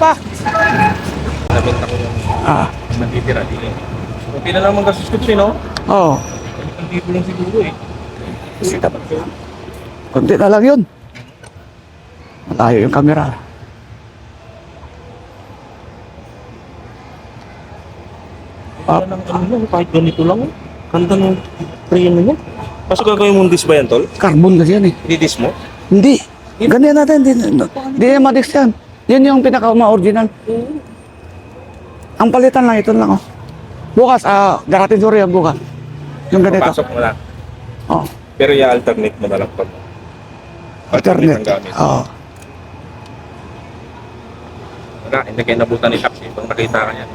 pa. Nabenta ko yung natitira dito. Okay na naman gastos ko no? Oo. Ang tipo lang siguro eh. Kunti na lang yun. Malayo yung camera. Para ng ano lang, kahit ganito lang. Ganda ng preno niya. Kaso gagawin mong disc ba yan, tol? Carbon kasi yan eh. Didis mo? Hindi. Ganyan natin. Hindi na madix yan. Yun yung pinaka-original. Ang palitan lang, ito lang oh. Bukas, darating suri yan bukas. Yung ganito. Papasok mo na. Oh. Pero i-alternate mo na lang pag Alternate. ang gamit. Oo. Wala, hindi kayo nabutan ni Taxi pag nakita ka niya.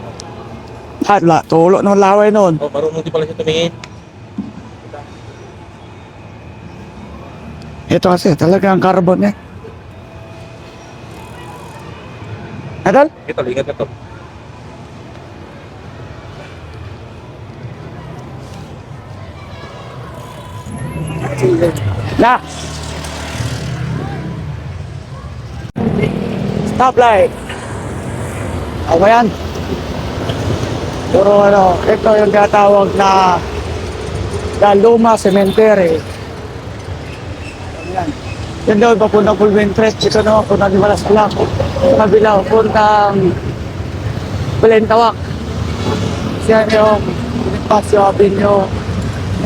Tulo ng laway noon. Oh, marunong di pala siya tumingin. Ito kasi talagang carbon eh. Adol? Ito, ingat na to. Na! Stoplight! Ako yan. Puro ano, ito yung tinatawag na Luma Cemetery. Yan. Yan daw, papuntang Pulventres. Ito naman, puntang di Malasalak. Sa kabila, puntang Balintawak. Siya yung Paseo Avenue.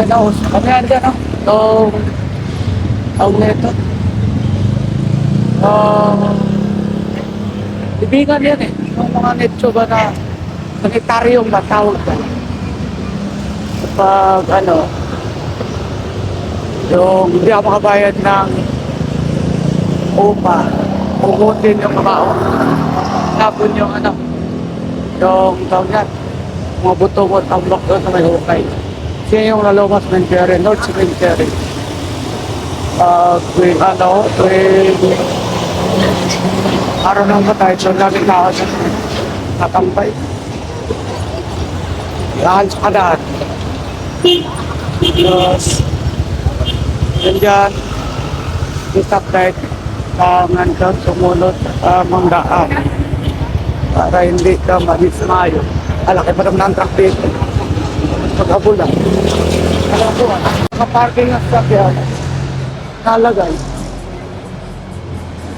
Yan na, ano yan dyan, no? Itong tawag na ito. Ibingan yan eh. Yung mga netso ba na sanitaryong matawag ka. Kapag ano, yung hindi ako makabayad ng upa, ugutin yung kabaon. Tapon yung ano, yung tawag yan, mga buto mo tambok doon sa may hukay. Siya yung Luma Cemetery, North Cemetery. Tuwing ano, tuwing araw ng patay, so laging tao siya natampay. Lahan sa kadaan. Tapos, yun dyan, yung stoplight, pangan ka sumunod sa mga daan para hindi ka madismayo. Alaki pa naman ang truck dito. Pag-abulan. Alam ko, nakaparking ang sasakyan, nalagay.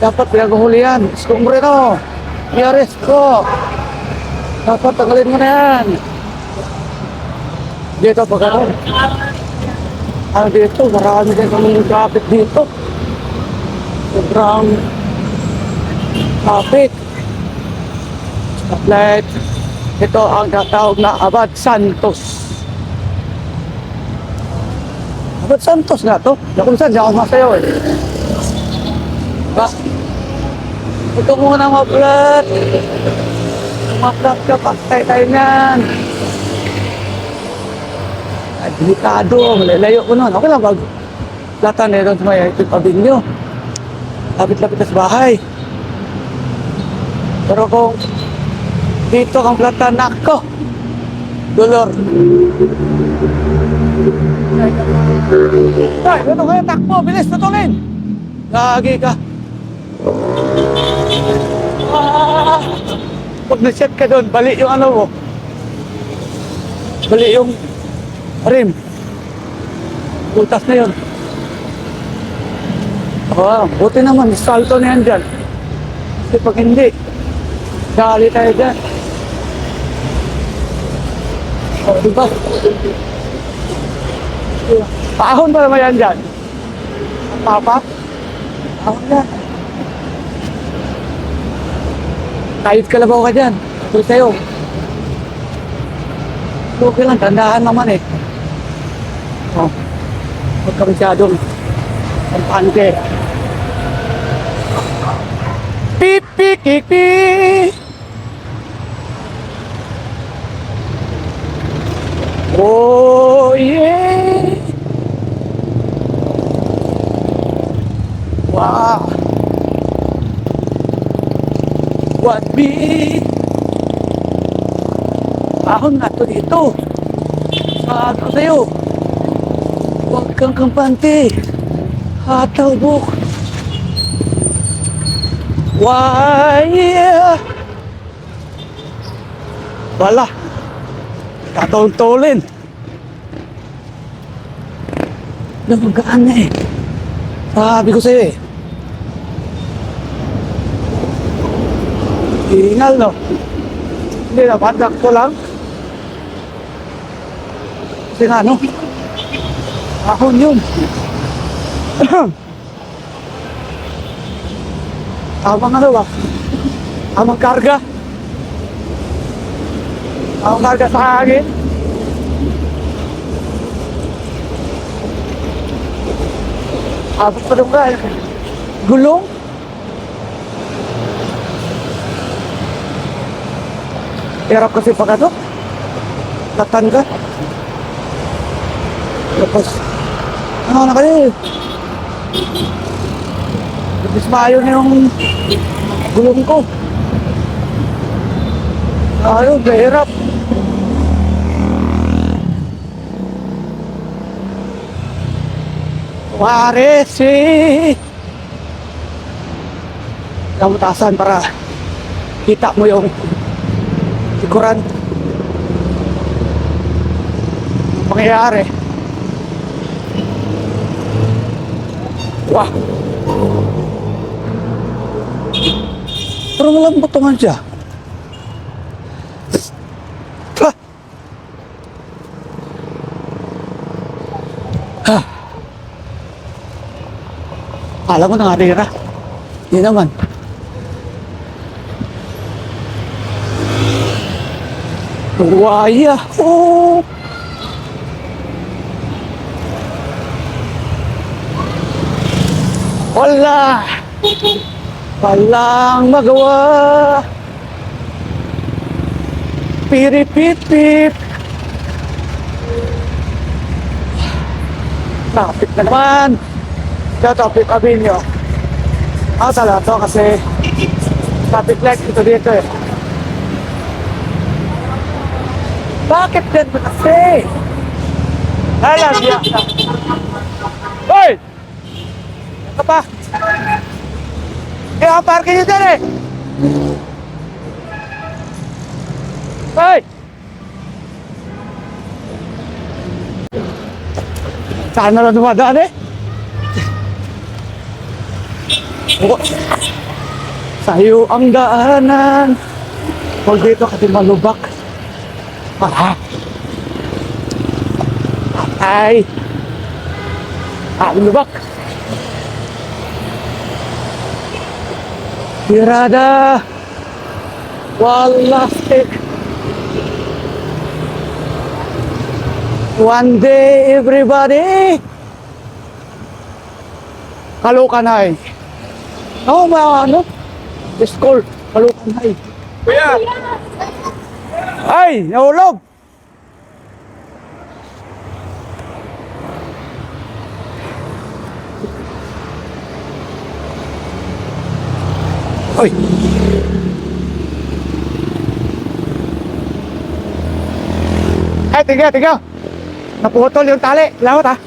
Dapat pinaghuhuli yan. Iskumbre no. I-arrest ko. Dapat tagalin mo na yan. Dito pag ano. Dito, marami din kami traffic dito. Sobrang traffic. Stoplight. Ito ang tatawag na Abad Santos. Abad Santos nga to. Kung saan, di ako masayaw eh. Diba? Ito muna ma-flat. Ma-flat ka, pagtay tayo niyan. Delikado, malalayo ko nun. Okay lang, pag-flatan na doon sa may pabinyo. Lapit-lapit na sa bahay. Pero kung dito kang flatan, nako. Dolor. Ay, ito kayo, takbo, bilis, tutulin. Lagi ka. Pag na-set ka doon, bali yung ano mo. Bali yung rim. Butas na yun. Buti naman, salto na yan dyan. Kasi pag hindi, dali tayo dyan. Diba? Paahon pa naman yan dyan. Papa? Paahon yan. Kahit kalabaw ka dyan. Ito sa'yo. Okay lang, tandahan naman eh. Huwag ka masyadong kampante. Pipi-kiki! Oh yeah! Wow! What be? Ahon na to dito. Sabi sa'yo. Huwag kang kampante. Hataw buk. Why yeah? Wala. Kataon-tolin. Namagaan na eh. Sabi ko sa'yo eh. Hingal no. Hindi naman, dakto lang. Kasi nga no. Ahon yun. Tamang ano ba? Tamang karga. Tamang karga sa hangin. Abot pa doon ka. Gulong. Hirap kasi pag ano. Latan ka. Tapos, ano na kayo? Dismayo na yung gulong ko. Ayun, mahirap. Waresi! Kamutasan para kita mo yung likuran. Pangyayari. Wah! Pero walang butungan siya. Ha! Ha! Alam mo na nga nira. Hindi naman. Buwaya. Oh! Wala! Walang magawa. Piripit-pip. Traffic na naman. Traffic Avenue. Tala to kasi traffic light ito dito eh. Bakit din mo kasi? Alam niya. Hoy! Ito pa. Kaya ang parking nyo dyan eh. Hoy! Saan na lang dumadaan eh? Sa'yo ang daanan. Huwag dito kasi malubak. Aha. Ay. Malubak. Birada. Walastik. One day everybody. Kalukanay. Oo, mga ano? Discord. Kalukanay. Kuya! Ay! Nahulog! Oy! Ay, tiga! Naputol yung tali. Lawat ah.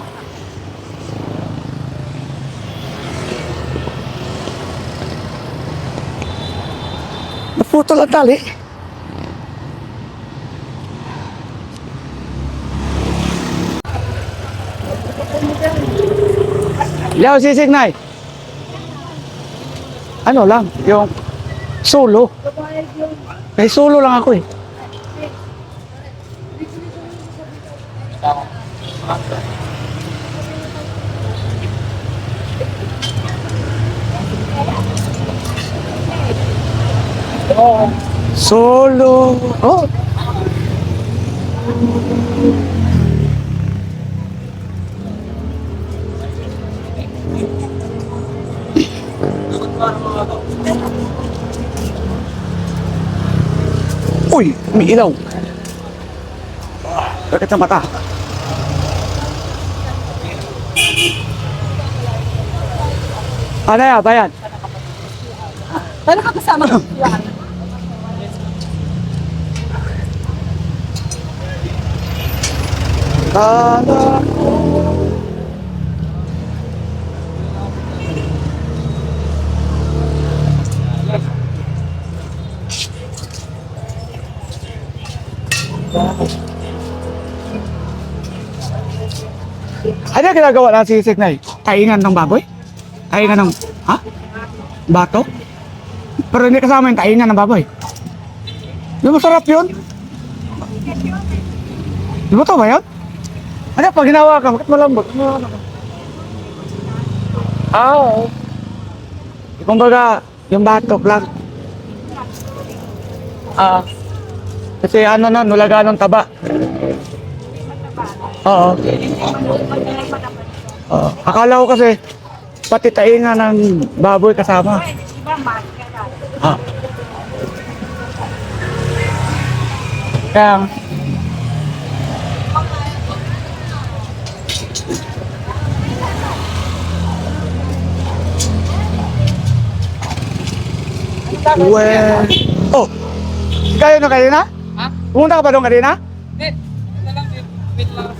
Naputol ang tali. Yaw, sisig na ano lang, yung solo. May solo lang ako eh. Solo. Oh. Uy, may ilaw. Bakit ang mata? Ano yan, bayan? Paano ka kasama ko? Kala ko. Ano yung ginagawa ng sisig na taingan ng baboy? Taingan ng, ha? Bato? Pero hindi kasama yung taingan ng baboy. Di masarap yun? Di ba ito ba yun? Ano pag ginawa ka, bakit malambot? Oo. Kumbaga, yung batok lang. Kasi ano na, nulaga ng taba. Oo. Oo. Akala ko kasi, pati tainga ng baboy kasama. Ah. Kaya, well, oh, kayo na kanina? Ha? Pumunta ka pa doon kanina? Hindi. Ito lang. Wait lang.